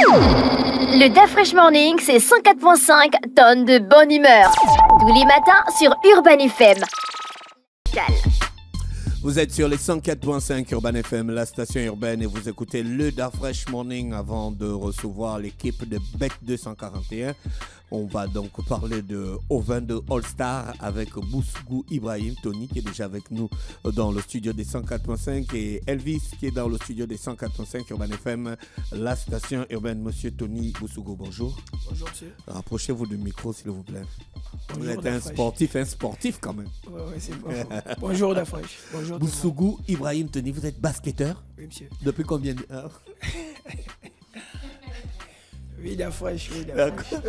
Le Da Fresh Morning, c'est 104.5 tonnes de bonne humeur. Tous les matins sur Urban FM. Vous êtes sur les 104.5 Urban FM, la station urbaine, et vous écoutez le Da Fresh Morning avant de recevoir l'équipe de BEC 241. On va donc parler de O22 All-Star avec Bousougou Ibrahim Tony qui est déjà avec nous dans le studio des 104.5 et Elvis qui est dans le studio des 104.5 Urban FM, la station urbaine. Monsieur Tony Bousougou, bonjour. Bonjour monsieur. Rapprochez-vous du micro s'il vous plaît. Bonjour, vous êtes un sportif quand même. Ouais, c'est bon. Bonjour Da Fresh. Bonjour. Bousougou Ibrahim Tony, vous êtes basketteur? Oui monsieur. Depuis combien d'heures? Oui, Da Fresh, oui, Da Fresh.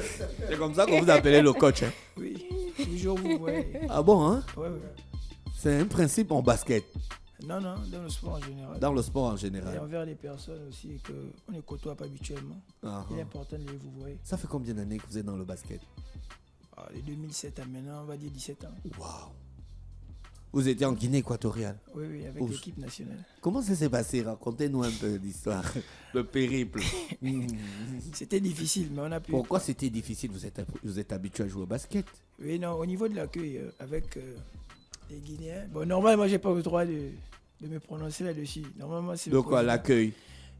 C'est comme ça qu'on vous appelez le coach. Hein? Oui, toujours vous, ouais. Ah bon, hein? Ouais. C'est un principe en basket. Non, dans le sport en général. Dans le sport en Et général. envers les personnes aussi qu'on ne côtoie pas habituellement. Il est important de les vous voir. Ça fait combien d'années que vous êtes dans le basket? De 2007 à maintenant, on va dire 17 ans. Waouh! Vous étiez en Guinée équatoriale? Oui, avec l'équipe nationale. Comment ça s'est passé? Racontez-nous un peu l'histoire, le périple. C'était difficile, mais on a pu... Pourquoi c'était difficile? Vous êtes habitué à jouer au basket? Oui, non, au niveau de l'accueil avec les Guinéens... Bon, normalement, moi, j'ai pas le droit de me prononcer là-dessus. Normalement, c'est... De quoi, l'accueil?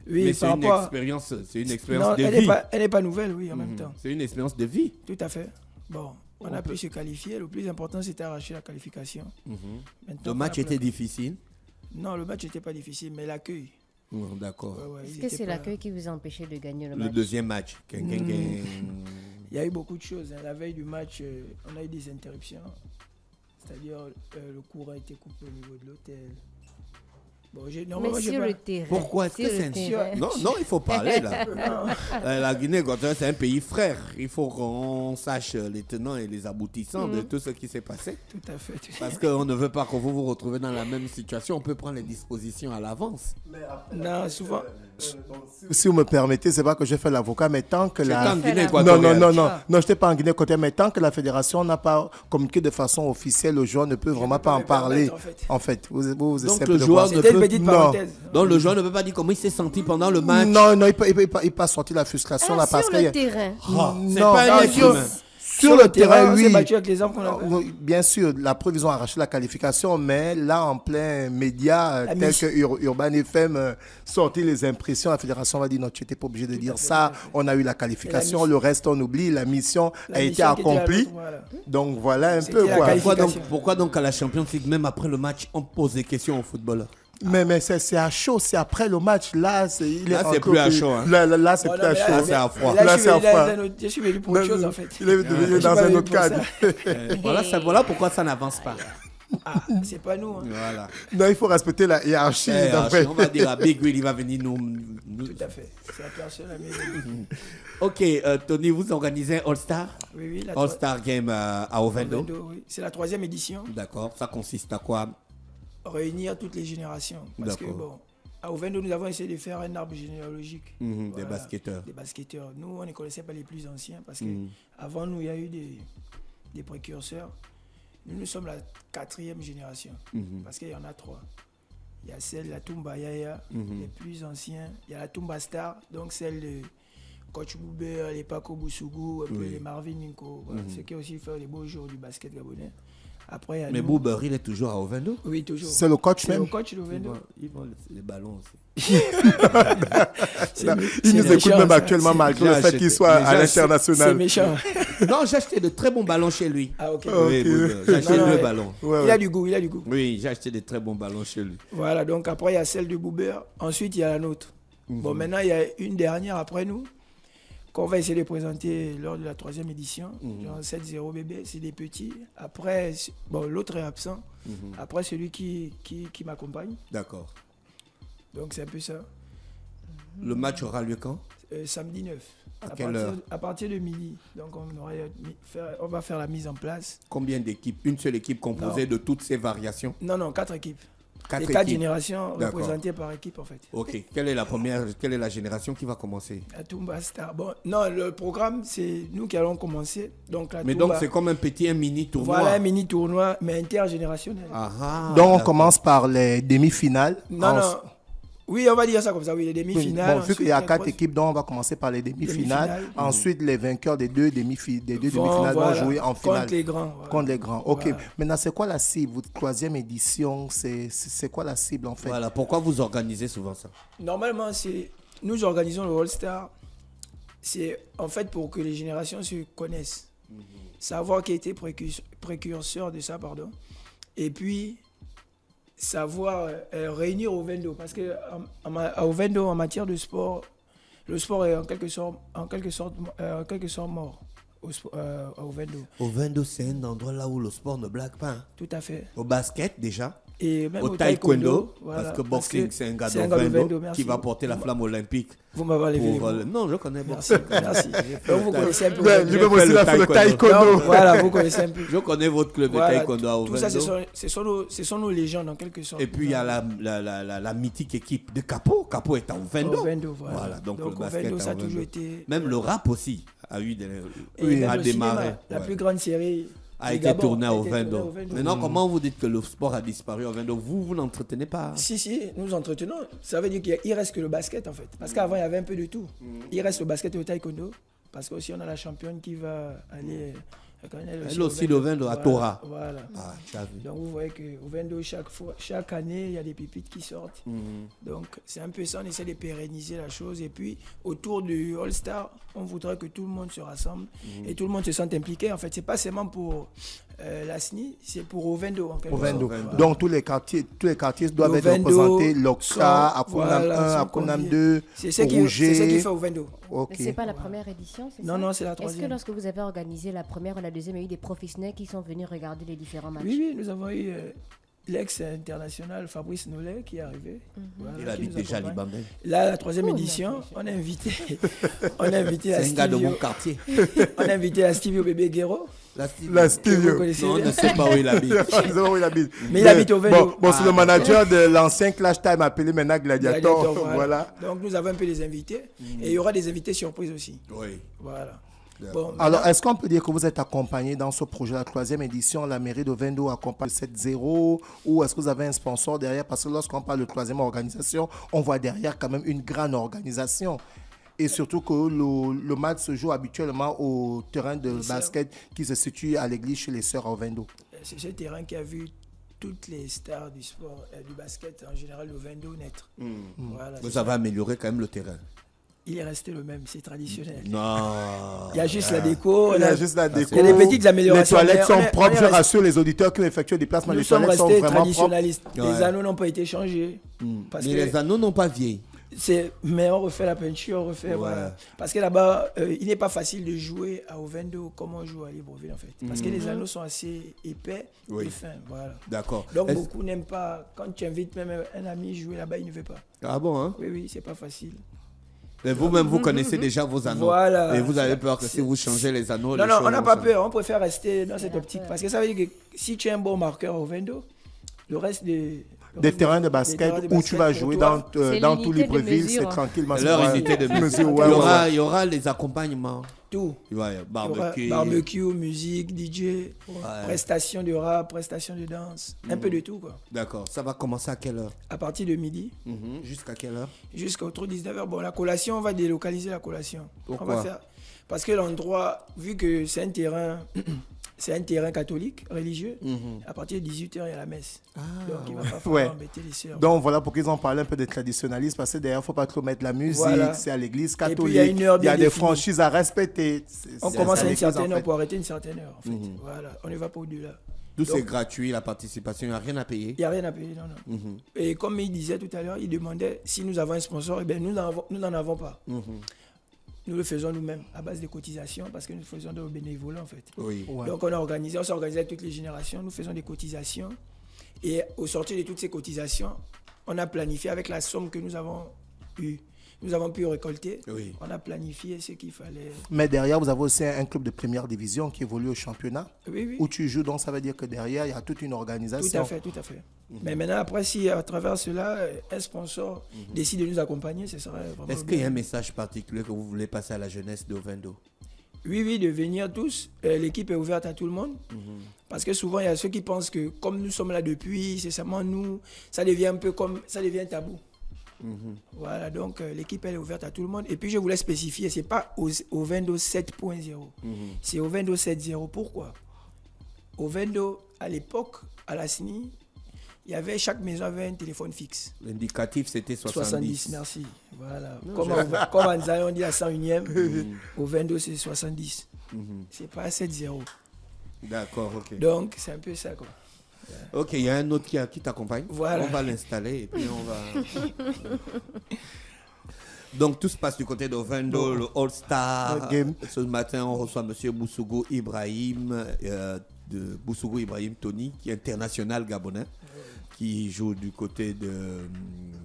Oui, mais c'est une expérience de vie. Elle n'est pas nouvelle, oui, en même temps. C'est une expérience de vie. Tout à fait. Bon, on a pu se qualifier. Le plus important, c'était arracher la qualification. Le match était difficile? Non, le match n'était pas difficile, mais l'accueil. D'accord. Est-ce que c'est l'accueil qui vous a empêché de gagner le match? Le deuxième match. Il y a eu beaucoup de choses. La veille du match, on a eu des interruptions. C'est-à-dire, le courant a été coupé au niveau de l'hôtel. Bon, mais sur le terrain. Pourquoi? Est-ce que c'est un... Non, il faut parler là. La Guinée équatoriale, c'est un pays frère. Il faut qu'on sache les tenants et les aboutissants de tout ce qui s'est passé. Tout à fait. Parce qu'on ne veut pas que vous vous retrouvez dans la même situation. On peut prendre les dispositions à l'avance. Non, souvent. Si vous me permettez, c'est pas que je fais l'avocat, mais tant que la... en Guinée équatoriale. Non, je n'étais pas en Guinée équatoriale, mais tant que la fédération n'a pas communiqué de façon officielle, le joueur ne peut vraiment pas en parler. En fait, vous donc le joueur ne peut... Donc le joueur ne peut pas dire comment il s'est senti pendant le match. Non, il peut pas sortir la frustration là parce que... Sur le terrain. C'est pas un être humain. Sur le terrain, oui. Battu avec les hommes bien sûr, la preuve, ils ont arraché la qualification, mais là, en plein média, tel que Urban FM, sortir les impressions, la fédération va dire non, tu n'étais pas obligé de dire ça. On a eu la qualification, le reste, on oublie. La mission a été accomplie. Donc voilà un peu quoi. Pourquoi donc à la Champions League, même après le match, on pose des questions aux footballeurs? Mais c'est à chaud, c'est après le match. Là, c'est plus à chaud. Hein. Là, c'est plus à chaud. Là, c'est à froid. Là, c'est à froid. Je suis venu pour autre chose, en fait. Il est dans un autre cadre. Voilà pourquoi ça n'avance pas. C'est pas nous. Hein. Voilà. Non, il faut respecter la hiérarchie. On va dire à Big Will, il va venir nous... Tout à fait. C'est la personne à Ok, Tony, vous organisez All-Star? Oui. All-Star Game à O22. Oui. C'est la 3e édition. D'accord. Ça consiste à quoi? Réunir toutes les générations. Parce que, bon, à O22, nous avons essayé de faire un arbre généalogique. Des basketteurs. Des basketteurs. Nous, on ne connaissait pas les plus anciens parce qu'avant nous, il y a eu des précurseurs. Nous sommes la 4e génération parce qu'il y en a 3. Il y a celle de la Toumba Yaya, les plus anciens. Il y a la Toumba Star, donc celle de Coach Bouber, les Paco Bousougou, les Marvin Ninko. Voilà, ce qui a aussi fait les beaux jours du basket gabonais. Après, mais Bouber, il est toujours à O22? Oui, toujours. C'est le coach même? C'est le coach de O22. Ils vont les ballons aussi. Il nous écoute même actuellement malgré le fait qu'il soit à l'international. C'est méchant. Non, j'ai acheté de très bons ballons chez lui. Ah, ok. Oui, j'ai acheté 2 ballons. Il a du goût. Oui, j'ai acheté de très bons ballons chez lui. Voilà, donc après, il y a celle de Bouber. Ensuite, il y a la nôtre. Bon, maintenant, il y a une dernière après nous qu'on va essayer de présenter lors de la 3e édition. Genre 7-0 bébé, c'est des petits. Après, bon, l'autre est absent. Après, celui qui m'accompagne. D'accord. Donc, c'est un peu ça. Le match aura lieu quand? Samedi 9. À quelle heure? À partir de midi. Donc, on va faire la mise en place. Combien d'équipes? Une seule équipe composée de toutes ces variations? Non, 4 équipes. 4 générations représentées par équipe en fait. Ok. Quelle est la génération qui va commencer? La Toumba Star. Bon, non, le programme, c'est nous qui allons commencer. Donc, donc c'est comme un mini tournoi. Voilà, un mini tournoi, mais intergénérationnel. Donc on commence par les demi-finales. Non. Oui, on va dire ça comme ça, oui, les demi-finales. Bon, vu qu'il y a 4 équipes, donc on va commencer par les demi-finales. Ensuite, les vainqueurs des deux demi-finales vont jouer en finale. Contre les grands. Voilà. Contre les grands. Ok. Voilà. Maintenant, c'est quoi la cible? Votre 3e édition, c'est quoi la cible en fait? Voilà, pourquoi vous organisez souvent ça? Normalement, nous organisons le All-Star, c'est en fait pour que les générations se connaissent. Savoir qui a été précurseur de ça, pardon. Et puis, savoir réunir Ovendo. Parce qu'à Ovendo, en matière de sport, le sport est en quelque sorte mort à Ovendo. Ovendo, c'est un endroit là où le sport ne blague pas. Hein. Tout à fait. Au basket, déjà. Et même au taekwondo, voilà, parce que boxing, c'est un gars d'Ovendo qui va porter la flamme olympique. Vous m'avez levé. Non, je connais boxing. Merci. Donc vous connaissez un peu. Je vais aussi le taekwondo. Voilà, vous connaissez un peu. Je connais votre club de taekwondo à Ovendo. Tout ça, ce sont nos légendes en quelque sorte. Et puis il y a la mythique équipe de Capo. Capo est à Ovendo. Voilà. Donc le basket Ovendo, ça a Ovendo. toujours été. Même le rap aussi a eu a démarré. La plus grande série a été tourné à Ovendo. Maintenant, comment vous dites que le sport a disparu à Ovendo? Vous n'entretenez pas? Si, nous entretenons. Ça veut dire qu'il reste que le basket en fait. Parce qu'avant, il y avait un peu de tout. Il reste le basket et le taekwondo. Parce qu'aussi, on a la championne qui va aller. Elle aussi l'Ovendo à Torah. Voilà. Ah, tu as vu. Donc vous voyez que Ovendo, chaque année, il y a des pépites qui sortent. Donc c'est un peu ça, on essaie de pérenniser la chose. Et puis autour du All-Star, on voudrait que tout le monde se rassemble et tout le monde se sente impliqué. En fait, c'est pas seulement pour la SNI, c'est pour Ovendo. Ovendo. Donc tous les quartiers doivent être représentés. L'Oxa, Akunam 1, Akunam 2, c'est ce qui fait Ovendo. Okay. C'est pas la première édition, c'est ça? Non, c'est la 3e. Est-ce que lorsque vous avez organisé la première ou la 2e, il y a eu des professionnels qui sont venus regarder les différents matchs? Oui, nous avons eu l'ex-international Fabrice Nollet qui est arrivé. Voilà, il habite déjà à Libandel. Là, la 3e édition, on a invité c'est un gars de mon quartier. On a invité la Stevie au bébé Guéro. La Stevie. Non, on ne sait pas où il habite. Mais il habite au Vélo. Bon, c'est le manager de l'ancien Clash Time appelé maintenant Gladiator. Voilà. Donc nous avons un peu des invités. Et il y aura des invités surprises aussi. Oui. Voilà. Bon, alors, est-ce qu'on peut dire que vous êtes accompagné dans ce projet, la 3e édition, la mairie d'Ovendo accompagne 7-0, ou est-ce que vous avez un sponsor derrière? Parce que lorsqu'on parle de 3e organisation, on voit derrière quand même une grande organisation. Et surtout que le match se joue habituellement au terrain de basket qui se situe à l'église chez les sœurs à Ovendo. C'est ce terrain qui a vu toutes les stars du sport, du basket en général, Ovendo naître. Voilà, vous avez amélioré quand même le terrain. Il est resté le même, c'est traditionnel. Non. Il y a juste la déco. Il y a juste la déco. Il y a des petites améliorations. Les toilettes sont propres. Je rassure les auditeurs qui ont effectué des placements. Nous les toilettes sont restés vraiment traditionnalistes. propres. Les anneaux n'ont pas été changés. Mais les anneaux n'ont pas vieilli. Mais on refait la peinture, on refait. Voilà. Parce que là-bas, il n'est pas facile de jouer à Ovendo comme on joue à Libreville en fait. Parce que les anneaux sont assez épais et fins. Voilà. D'accord. Donc beaucoup n'aiment pas. Quand tu invites même un ami jouer là-bas, il ne veut pas. Ah bon, hein? Oui, c'est pas facile. Et vous-même, vous connaissez déjà vos anneaux. Voilà. Et vous avez peur que si vous changez les anneaux... Non, on n'a pas peur. On préfère rester dans cette optique. Parce que ça veut dire que si tu es un bon marqueur au Ovendo, le reste des terrains de basket où tu vas jouer dans tout Libreville, c'est tranquillement. Leur unité de mesure. Il y aura les accompagnements. Tout. Barbecue, musique, DJ, prestations de rap, prestations de danse, un peu de tout quoi. D'accord. Ça va commencer à quelle heure? À partir de midi. Jusqu'à quelle heure? Jusqu'à autour de 19h. Bon, la collation, on va délocaliser la collation. Pourquoi? On va faire... Parce que l'endroit, vu que c'est un terrain... C'est un terrain catholique, religieux. À partir de 18h, il y a la messe. Donc, il ne va pas falloir embêter les sœurs. Donc, voilà pour qu'ils en parlent un peu des traditionnalistes. Parce que d'ailleurs, il ne faut pas trop mettre la musique. Voilà. C'est à l'église catholique. Et puis, il y a des franchises à respecter. On commence à une certaine heure pour arrêter une certaine heure. En fait. Voilà. On ne va pas au-delà. Tout c'est gratuit, la participation, il n'y a rien à payer. Il n'y a rien à payer, non. Et comme il disait tout à l'heure, il demandait si nous avons un sponsor. Eh bien, nous n'en avons pas. Nous le faisons nous-mêmes à base de cotisations parce que nous faisons de bénévolat en fait. Donc on s'est organisé avec toutes les générations, nous faisons des cotisations et au sortir de toutes ces cotisations, on a planifié avec la somme que nous avons eue. Nous avons pu récolter, on a planifié ce qu'il fallait. Mais derrière, vous avez aussi un club de première division qui évolue au championnat où tu joues, donc ça veut dire que derrière, il y a toute une organisation. Tout à fait. Mais maintenant, après, si à travers cela, un sponsor décide de nous accompagner, ce serait vraiment... Est-ce qu'il y a un message particulier que vous voulez passer à la jeunesse d'Ovendo? Oui, de venir tous. L'équipe est ouverte à tout le monde. Parce que souvent, il y a ceux qui pensent que comme nous sommes là depuis, c'est seulement nous, ça devient un peu comme... Ça devient tabou. Voilà, donc l'équipe elle est ouverte à tout le monde. Et puis je voulais spécifier, c'est pas Ovendo 7.0, c'est Ovendo 7.0. Pourquoi? Ovendo, à l'époque, à la SNI, chaque maison avait un téléphone fixe. L'indicatif, c'était 70. Merci. Voilà. Comme en Zaï, on dit à 101e, Ovendo, c'est 70. C'est pas 7.0. D'accord, ok. Donc, c'est un peu ça, quoi. Ok, il y a un autre qui t'accompagne. Voilà. On va l'installer et puis on va... Donc, tout se passe du côté d'Ovendo, le All-Star. Ce matin, on reçoit M. Boussougou Ibrahim, de Boussougou Ibrahim Tony, qui est international gabonais, qui joue du côté de...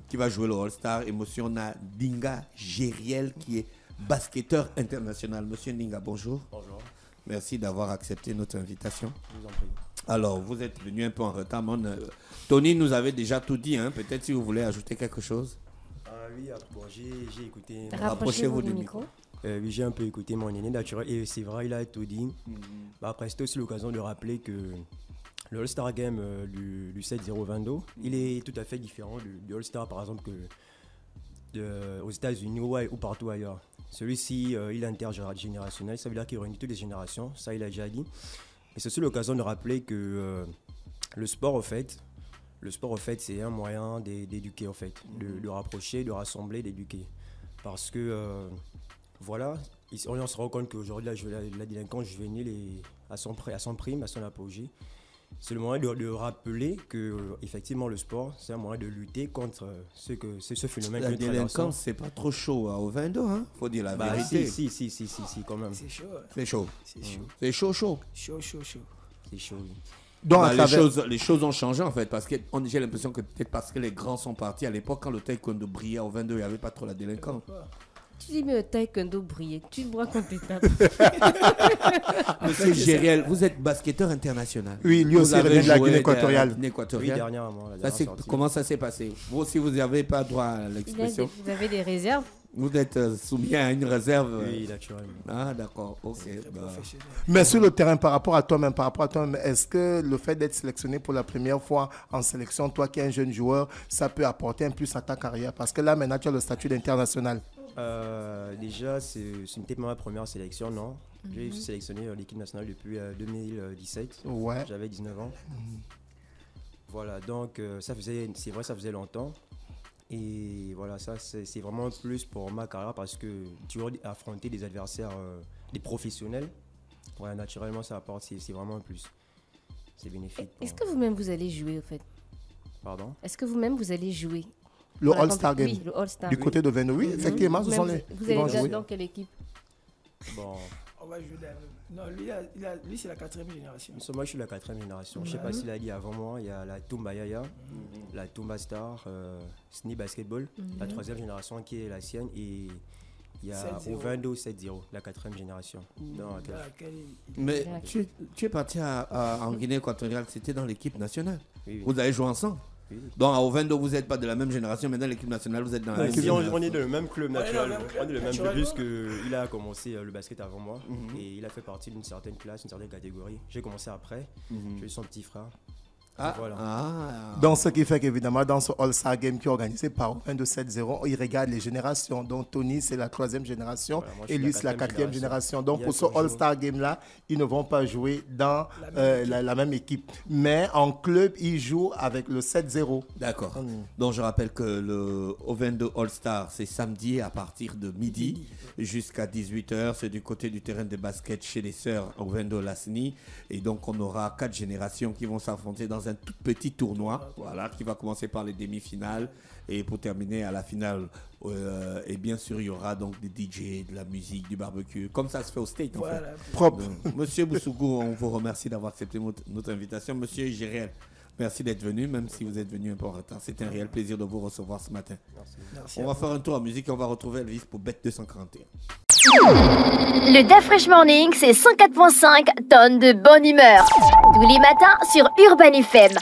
qui va jouer le All-Star. Et monsieur, on a Dinga Gériel, qui est basketteur international. Monsieur Dinga, bonjour. Bonjour. Merci d'avoir accepté notre invitation. Je vous en prie. Alors, vous êtes venu un peu en retard. Tony nous avait déjà tout dit. Hein. Peut-être si vous voulez ajouter quelque chose. Oui, bon, j'ai écouté. Rapprochez-vous du micro. Oui, j'ai un peu écouté mon aîné naturel. Et c'est vrai, il a tout dit. Après, c'était aussi l'occasion de rappeler que le All-Star Game du 7-0 Vendo, il est tout à fait différent du All-Star, par exemple, aux États-Unis ou partout ailleurs. Celui-ci, il est intergénérationnel. Ça veut dire qu'il réunit toutes les générations. Ça, il a déjà dit. Et c'est aussi l'occasion de rappeler que le sport, au fait, c'est un moyen d'éduquer, en fait, de rapprocher, de rassembler, d'éduquer. Parce que, voilà, on se rend compte qu'aujourd'hui, la délinquance juvénile à son prime, à son apogée. C'est le moyen de rappeler que, effectivement, le sport, c'est un moyen de lutter contre ce phénomène. La délinquance, c'est pas trop chaud au Vendo, hein? Faut dire la vérité. Si, quand même. C'est chaud. C'est chaud. C'est chaud. C'est chaud. Chaud. C'est chaud, oui. Donc, les choses ont changé en fait, parce que j'ai l'impression que peut-être parce que les grands sont partis à l'époque, quand le taekwondo brillait au 22, il n'y avait pas trop la délinquance. Tu dis, mais le taekwondo brillait. Tu vois quand tu tapes. Monsieur Gériel, vous êtes basketteur international. Oui, lui aussi revient de la Guinée équatoriale. Oui, dernièrement. Comment ça s'est passé? Vous aussi, vous n'avez pas droit à l'expression. Vous avez des réserves? Vous êtes soumis à une réserve. Oui, naturellement. Ah, d'accord. Ok. Mais sur le terrain, par rapport à toi-même, est-ce que le fait d'être sélectionné pour la première fois en sélection, toi qui es un jeune joueur, ça peut apporter un plus à ta carrière? Parce que là, maintenant, tu as le statut d'international. Déjà, c'était ma première sélection, non? J'ai été sélectionné à l'équipe nationale depuis 2017. Ouais. J'avais 19 ans. Voilà, donc ça faisait longtemps. Et voilà, ça c'est vraiment un plus pour ma carrière parce que tu vas affronter des adversaires, des professionnels. Ouais, naturellement, ça apporte, c'est vraiment un plus. C'est bénéfique. Est-ce que vous-même vous allez jouer au fait? Pardon? Est-ce que vous-même vous allez jouer? Le All-Star Game. Oui, le All-Star. Du côté de Vendo, oui, effectivement, ce sont les. Vous allez dans quelle équipe? Bon. On va jouer non, lui c'est la 4e génération. Moi, je suis la 4e génération. Je ne sais pas s'il a dit avant moi. Il y a la Tumba Yaya, la Tumba Star, SNI Basketball, la 3e génération qui est la sienne. Et il y a Ovendo 7-0, la 4e génération. Mais tu es parti en Guinée équatoriale, c'était dans l'équipe nationale. Oui. Vous avez joué ensemble? Oui. Donc à Ovendo, vous n'êtes pas de la même génération, mais dans l'équipe nationale, vous êtes dans la même génération. On est dans le même club naturel. On est le même club puisqu'il a commencé le basket avant moi et il a fait partie d'une certaine classe, une certaine catégorie. J'ai commencé après, je suis son petit frère. Voilà. Donc, ce qui fait qu'évidemment, dans ce All-Star Game qui est organisé par Ovendo 7-0, il regarde les générations. Donc, Tony, c'est la 3e génération et lui, c'est la 4e génération. Donc, pour ce All-Star Game-là, ils ne vont pas jouer dans la même équipe. Mais en club, ils jouent avec le 7-0. D'accord. Donc, je rappelle que le Ovendo All-Star, c'est samedi à partir de midi jusqu'à 18h. C'est du côté du terrain de basket chez les sœurs Ovendo Lasni. Et donc, on aura 4 générations qui vont s'affronter dans un tout petit tournoi, voilà, qui va commencer par les demi-finales et pour terminer à la finale. Et bien sûr, il y aura donc des DJ, de la musique, du barbecue, comme ça se fait au State. En fait. Propre. Monsieur Boussougou, on vous remercie d'avoir accepté notre invitation. Monsieur Gériel, merci d'être venu, même si vous êtes venu un peu en retard. C'était un réel plaisir de vous recevoir ce matin. Merci on va faire un tour en musique et on va retrouver Elvis pour Bet 241. Le Da Fresh Morning, c'est 104.5 tonnes de bonne humeur. Tous les matins sur Urban FM.